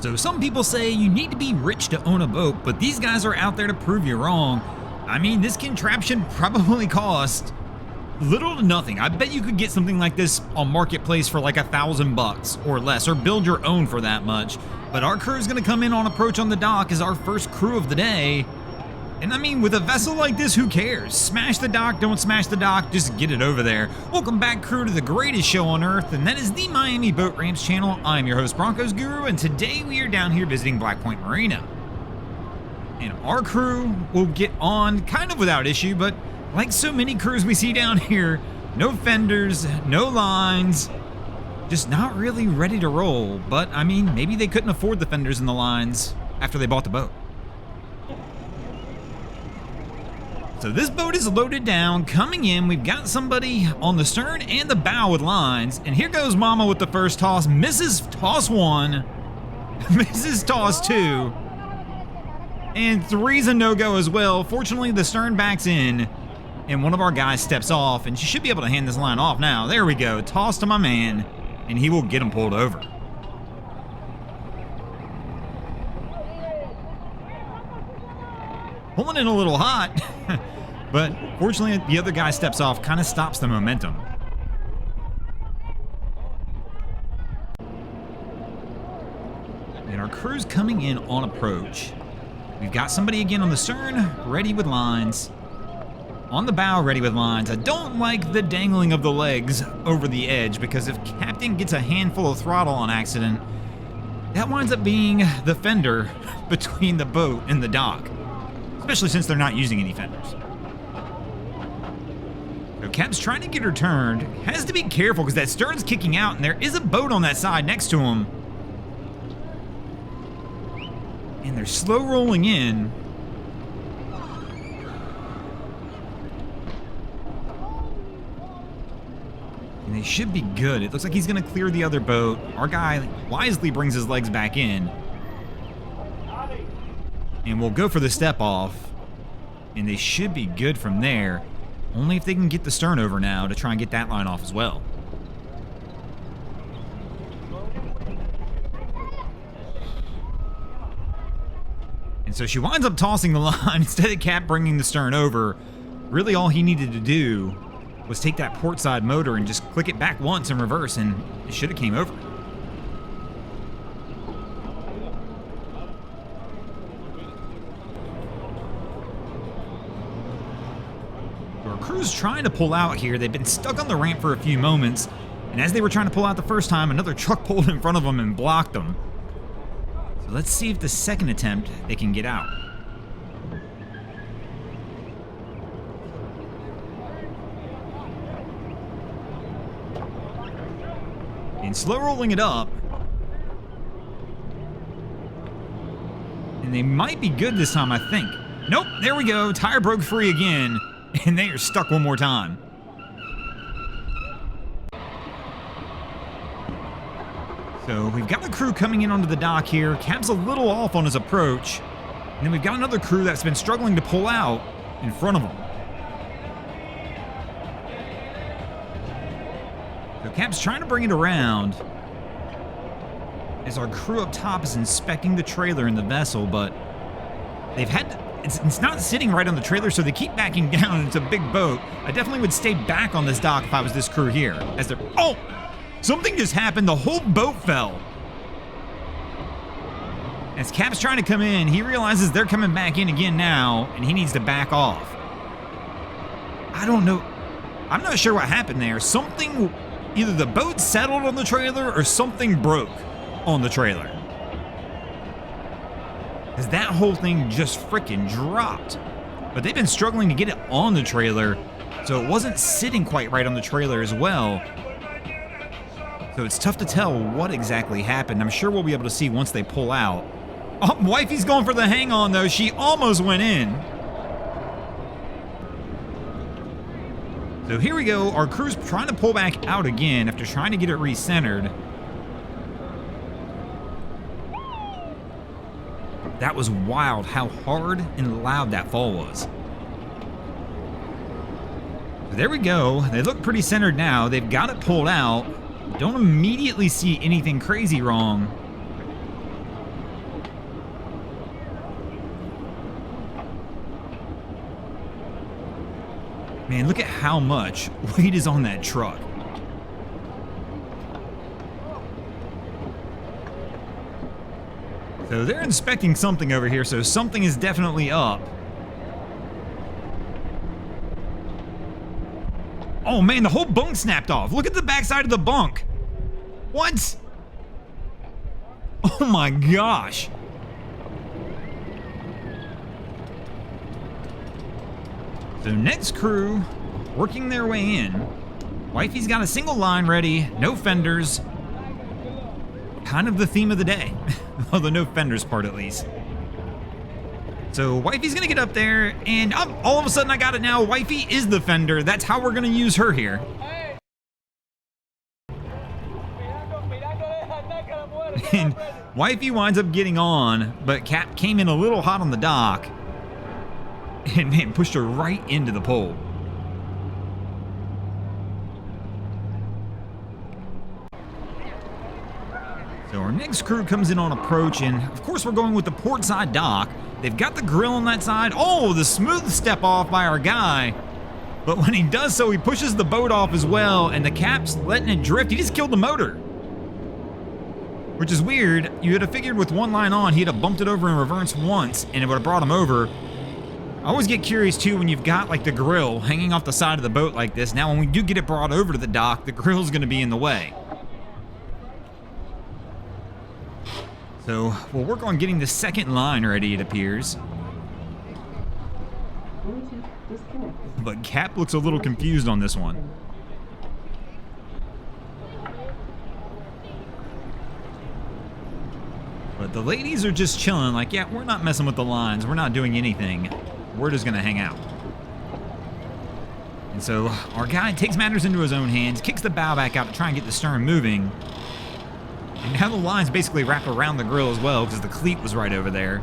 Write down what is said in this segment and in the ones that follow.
So some people say you need to be rich to own a boat, but these guys are out there to prove you wrong. I mean, this contraption probably cost little to nothing. I bet you could get something like this on Marketplace for like $1,000 or less, or build your own for that much. But our crew is going to come in on approach on the dock as our first crew of the day. And I mean, with a vessel like this, who cares? Smash the dock, don't smash the dock, just get it over there. Welcome back, crew, to the greatest show on earth, and that is the Miami Boat Ramps channel. I'm your host, Broncos Guru, and today we are down here visiting Point Marina. And our crew will get on kind of without issue, but like so many crews we see down here, no fenders, no lines, just not really ready to roll. But I mean, maybe they couldn't afford the fenders and the lines after they bought the boat. So this boat is loaded down, coming in. We've got somebody on the stern and the bow with lines. And here goes Mama with the first toss. Misses toss one, misses toss two, and three's a no-go as well. Fortunately, the stern backs in, and one of our guys steps off, and she should be able to hand this line off now. There we go. Toss to my man, and he will get him pulled over. Pulling in a little hot, but fortunately the other guy steps off, kind of stops the momentum. And our crew's coming in on approach. We've got somebody again on the stern, ready with lines. On the bow, ready with lines. I don't like the dangling of the legs over the edge, because if Captain gets a handful of throttle on accident, that winds up being the fender between the boat and the dock. Especially since they're not using any fenders. So Cap's trying to get her turned. Has to be careful because that stern's kicking out and there is a boat on that side next to him. And they're slow rolling in. And they should be good. It looks like he's going to clear the other boat. Our guy wisely brings his legs back in. And we'll go for the step off, and they should be good from there. Only if they can get the stern over now to try and get that line off as well. And so she winds up tossing the line instead of Cap bringing the stern over. Really all he needed to do was take that port side motor and just click it back once in reverse, and it should have came over. Crew's trying to pull out here. They've been stuck on the ramp for a few moments, and as they were trying to pull out the first time, another truck pulled in front of them and blocked them. So let's see if the second attempt they can get out. And slow rolling it up. And they might be good this time, I think. Nope, there we go. Tire broke free again. And they are stuck one more time. So we've got the crew coming in onto the dock here. Cap's a little off on his approach. And then we've got another crew that's been struggling to pull out in front of them. So Cap's trying to bring it around as our crew up top is inspecting the trailer in the vessel, but they've had to, it's not sitting right on the trailer, so they keep backing down. It's a big boat. I definitely would stay back on this dock if I was this crew here. As they're, oh, something just happened. The whole boat fell. As Cap's trying to come in, he realizes they're coming back in again now, and he needs to back off. I don't know. I'm not sure what happened there. Something, either the boat settled on the trailer or something broke on the trailer. Because that whole thing just freaking dropped. But they've been struggling to get it on the trailer, so it wasn't sitting quite right on the trailer as well. So it's tough to tell what exactly happened. I'm sure we'll be able to see once they pull out. Oh, wifey's going for the hang-on, though. She almost went in. So here we go. Our crew's trying to pull back out again after trying to get it recentered. That was wild how hard and loud that fall was. There we go. They look pretty centered now. They've got it pulled out. Don't immediately see anything crazy wrong. Man, look at how much weight is on that truck. So they're inspecting something over here, so something is definitely up. Oh man, the whole bunk snapped off. Look at the backside of the bunk. What? Oh my gosh. So next crew, working their way in. Wifey's got a single line ready, no fenders. Kind of the theme of the day. Well, the no fenders part at least. So Wifey's gonna get up there, and all of a sudden I got it now. Wifey is the fender. That's how we're gonna use her here. And Wifey winds up getting on, but Cap came in a little hot on the dock and man, pushed her right into the pole. So our next crew comes in on approach, and of course we're going with the port side dock. They've got the grill on that side. Oh, the smooth step off by our guy. But when he does so, he pushes the boat off as well, and the Cap's letting it drift. He just killed the motor. Which is weird. You would have figured with one line on, he'd have bumped it over in reverse once, and it would have brought him over. I always get curious too when you've got like the grill hanging off the side of the boat like this. Now when we do get it brought over to the dock, the grill's gonna be in the way. So we'll work on getting the second line ready, it appears. But Cap looks a little confused on this one. But the ladies are just chilling, like, yeah, we're not messing with the lines. We're not doing anything. We're just gonna hang out. And so our guy takes matters into his own hands, kicks the bow back out to try and get the stern moving. And now the lines basically wrap around the grill as well because the cleat was right over there.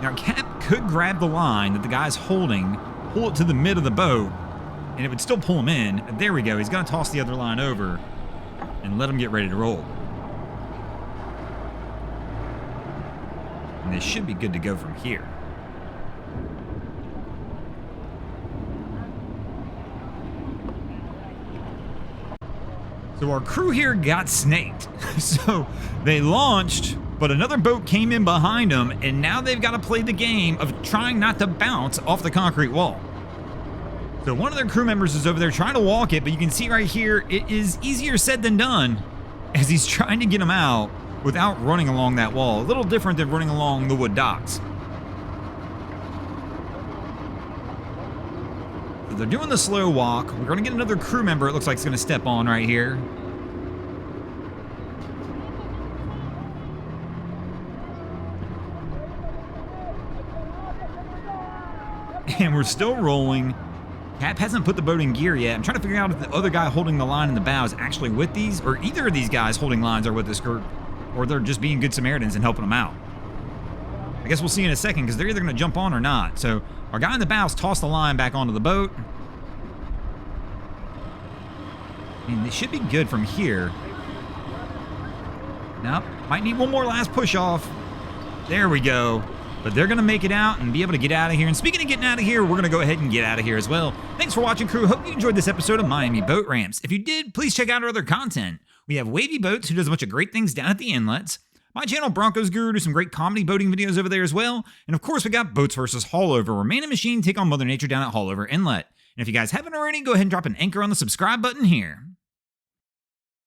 Now Cap could grab the line that the guy's holding, pull it to the mid of the boat, and it would still pull him in. There we go. He's going to toss the other line over and let him get ready to roll. And they should be good to go from here. So our crew here got snaked. So they launched, but another boat came in behind them, and now they've got to play the game of trying not to bounce off the concrete wall. So one of their crew members is over there trying to walk it, but you can see right here, it is easier said than done as he's trying to get them out without running along that wall. A little different than running along the wood docks. So they're doing the slow walk. We're going to get another crew member, it looks like, is going to step on right here. And we're still rolling. Cap hasn't put the boat in gear yet. I'm trying to figure out if the other guy holding the line in the bow is actually with these, or either of these guys holding lines are with this group, or they're just being good Samaritans and helping them out. I guess we'll see in a second because they're either going to jump on or not. So our guy in the bow's tossed the line back onto the boat. I mean, they should be good from here. Nope. Might need one more last push off. There we go. But they're going to make it out and be able to get out of here. And speaking of getting out of here, we're going to go ahead and get out of here as well. Thanks for watching, crew. Hope you enjoyed this episode of Miami Boat Ramps. If you did, please check out our other content. We have Wavy Boats, who does a bunch of great things down at the inlets. My channel, Broncos Guru, does some great comedy boating videos over there as well. And of course, we got Boats vs. Haulover, where man and machine take on Mother Nature down at Haulover Inlet. And if you guys haven't already, go ahead and drop an anchor on the subscribe button here.